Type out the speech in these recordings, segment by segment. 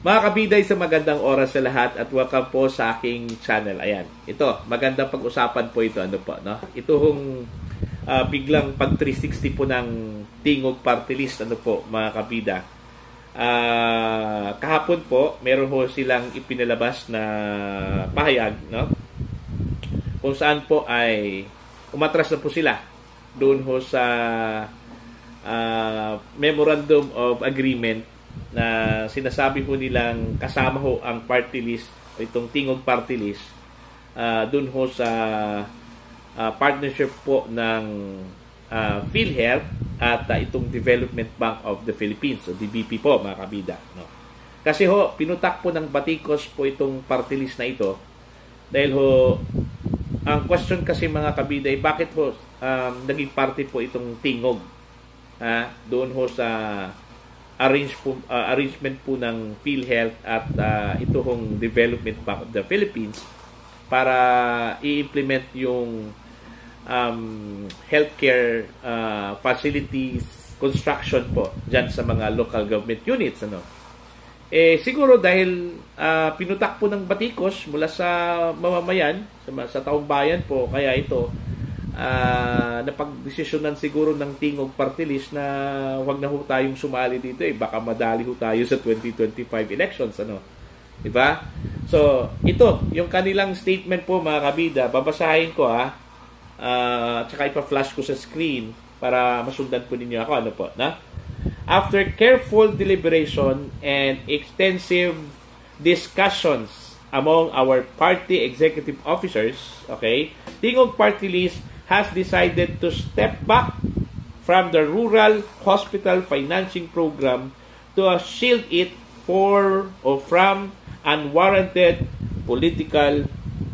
Mga kabiday, sa magandang oras sa lahat at welcome po sa aking channel. Ayan, ito, magandang pag-usapan po ito. Ano po, no? Ito hong biglang pag 360 po ng Tingog Party List. Ano po, mga kabida. Kahapon po, meron ho silang ipinalabas na pahayag, no? Kung saan po ay umatras na po sila doon ho sa Memorandum of Agreement na sinasabi ho nilang kasama ho ang party list, itong Tingog Party List, dun ho sa partnership po ng PhilHealth at itong Development Bank of the Philippines, o DBP po, mga kabida. No? Kasi ho, pinutak po ng batikos po itong party list na ito dahil ho, ang question kasi mga kabida ay bakit ho naging party po itong Tingog doon ho sa arrangement po ng PhilHealth at ito hong Development Bank of the Philippines para i-implement yung healthcare facilities construction po dyan sa mga local government units. Ano? Siguro dahil pinutak po ng batikos mula sa mamamayan, sa taong bayan po, kaya ito napagdesisyonan siguro ng Tingog Party List na wag na ho tayong sumali dito baka madali ho tayo sa 2025 elections, ano, di ba? So ito yung kanilang statement po, mga kabida. Babasahin ko at saka ipa-flash ko sa screen para masundan po ninyo ako, ano po, na after careful deliberation and extensive discussions among our party executive officers, okay, Tingog Party List has decided to step back from the rural hospital financing program to shield it from unwarranted political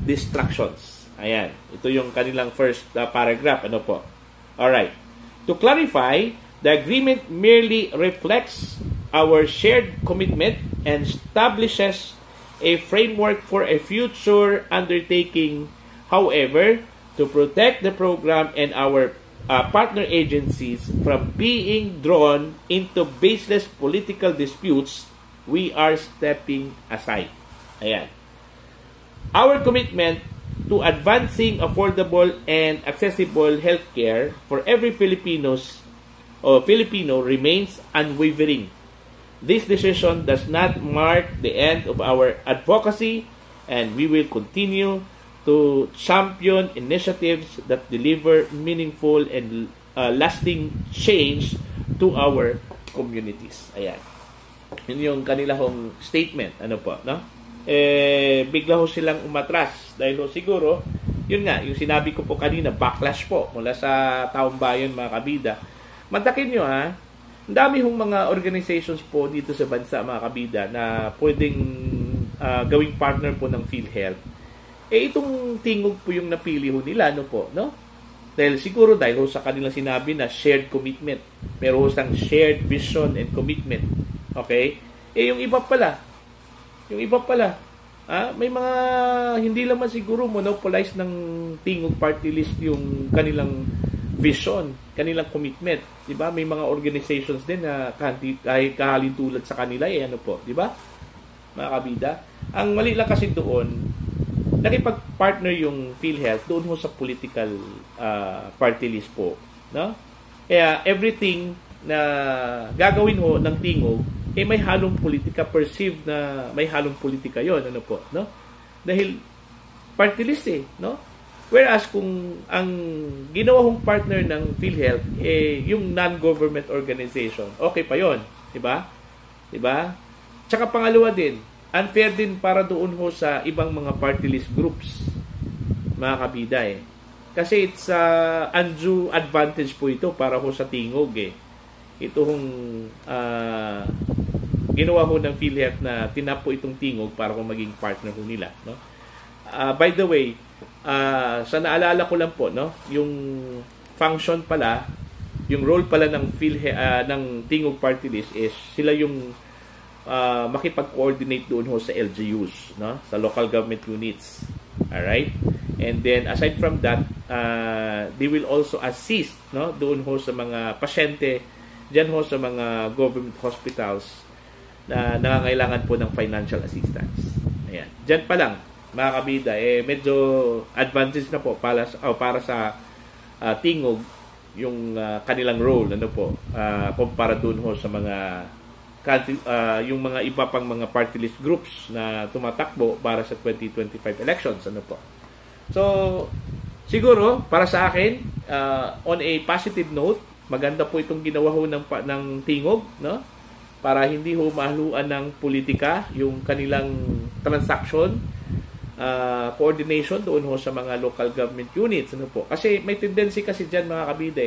distractions. Ayan, ito yung kanilang first paragraph. Ano po? Alright. To clarify, the agreement merely reflects our shared commitment and establishes a framework for a future undertaking. However, to protect the program and our partner agencies from being drawn into baseless political disputes, we are stepping aside. Ayan. Our commitment to advancing affordable and accessible healthcare for every Filipino remains unwavering. This decision does not mark the end of our advocacy, and we will continue to champion initiatives that deliver meaningful and lasting change to our communities. Ayan. Yun yung kanilang statement. Ano po, no? Bigla ho silang umatras dahil ho siguro, yun nga, yung sinabi ko po kanina, backlash po mula sa taong bayan, mga kabida. Mantakin nyo, ang dami hong mga organizations po dito sa bansa, mga kabida, na pwedeng gawing partner po ng PhilHealth. Itong Tingog po yung napili ho nila, no po, no? Dahil siguro dahil ho sa kanilang sinabi na shared commitment. Pero ho sang shared vision and commitment. Okay? Yung iba pala, may mga hindi naman siguro monopolize ng Tingog Party List yung kanilang vision, kanilang commitment. Di ba? May mga organizations din na kahit kahalin tulad sa kanila, ano po, di ba? Mga kabida. Ang mali lang kasi doon, nakipag-partner yung PhilHealth doon ho sa political party list po, no? Kaya everything na gagawin ho ng Tingog may halong politika, perceived na may halong politika yon, ano po, no? Dahil party list no? Whereas kung ang ginawa hong partner ng PhilHealth yung non-government organization, okay pa yon, di ba? Di ba? Tsaka pangalawa din, unfair din para doon ho sa ibang mga party list groups, mga kabida Kasi it's undue advantage po ito para ho sa Tingog Ito hong ginawa ho ng PhilHealth na tinap po itong Tingog para ho maging partner ho nila, no? By the way, sa naalala ko lang po, no, yung function pala, yung role pala ng ng Tingog Party List is sila yung makipag-coordinate doon ho sa LGUs, no? Sa local government units. Alright? And then, aside from that, they will also assist, no? Doon ho sa mga pasyente, dyan ho sa mga government hospitals na nangangailangan po ng financial assistance. Ayan. Diyan pa lang, mga kabida, medyo advantage na po para sa tingog yung kanilang role, ano po, kumpara dun ho sa mga yung mga iba pang mga party list groups na tumatakbo para sa 2025 elections, ano po. So, siguro, para sa akin, on a positive note, maganda po itong ginawa ho ng tingog, no? Para hindi ho mahaluan ng politika yung kanilang transaction, coordination doon ho sa mga local government units, ano po. Kasi may tendency kasi diyan, mga kabida,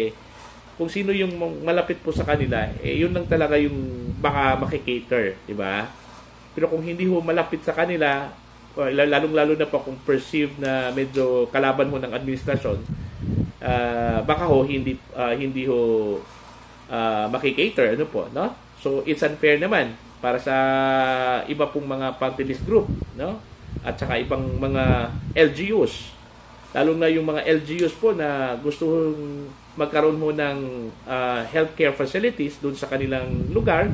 kung sino yung malapit po sa kanila, yun lang talaga yung baka makikater, di ba? Pero kung hindi ho malapit sa kanila, lalong-lalo na po kung perceived na medyo kalaban ho ng administrasyon, baka ho hindi ho makikater, ano po, no? So it's unfair naman para sa iba pong mga party list group, no? At saka ibang mga LGUs, lalo na yung mga LGUs po na gusto magkaroon mo ng healthcare facilities doon sa kanilang lugar,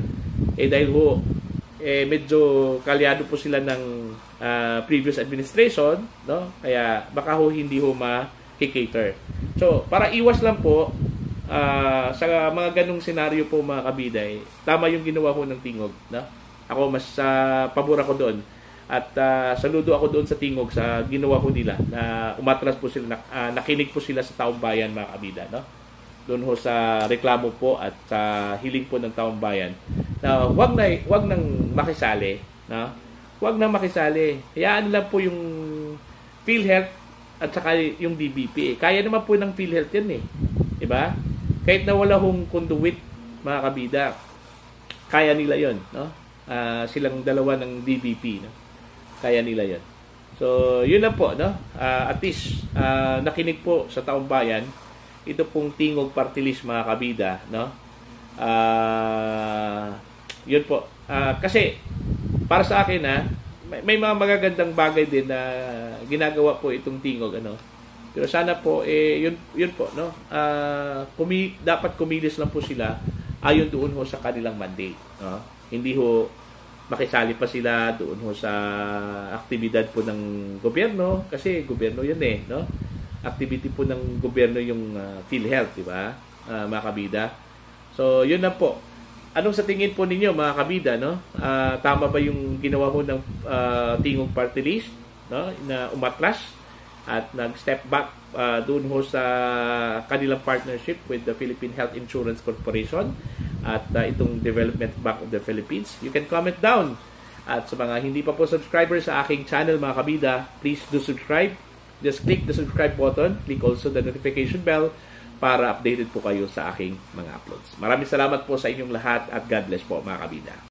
dahil ho medyo kalyado po sila ng previous administration, no? Kaya baka ho hindi ho ma-cater. So para iwas lang po sa mga ganung senaryo po, mga kabida, tama yung ginawa ko ng tingog, no? Ako mas pabor ako doon. At saludo ako doon sa tingog sa ginawa ko nila na umatras po sila, nakinig po sila sa taong bayan, mga kabida, no? Doon ho sa reklamo po at sa hiling po ng taong bayan na wag nang makisali, no? Wag nang makisali. Hayaan lang po yung PhilHealth at saka yung DBP. Kaya naman po ng PhilHealth yan, di ba? Kahit na wala hong conduit, mga kabida, kaya nila yon, no? Silang dalawa ng DBP, no? Kaya nila yon. So, yun lang po, no? At least, nakinig po sa taong bayan, ito pong tingog party list, mga kabida, no? Yun po. Kasi, para sa akin, may mga magagandang bagay din na ginagawa po itong tingog, ano? Pero sana po, yun po, no? Dapat kumilos lang po sila ayon doon ho sa kanilang mandate, no? Hindi ho makisali pa sila doon ho sa aktibidad po ng gobyerno, kasi gobyerno yun, no? Activity po ng gobyerno yung PhilHealth, di ba? Mga kabida. So, yun na po. Anong sa tingin po ninyo, mga kabida, no? Tama ba yung ginawa ho ng tingog party list, no? Na umatras at nag-step back doon ho sa kanilang partnership with the Philippine Health Insurance Corporation at itong Development Bank of the Philippines? You can comment down. At sa mga hindi pa po subscriber sa aking channel, mga kabida, please do subscribe. Just click the subscribe button. Click also the notification bell para updated po kayo sa aking mga uploads. Maraming salamat po sa inyong lahat at God bless po, mga kabida.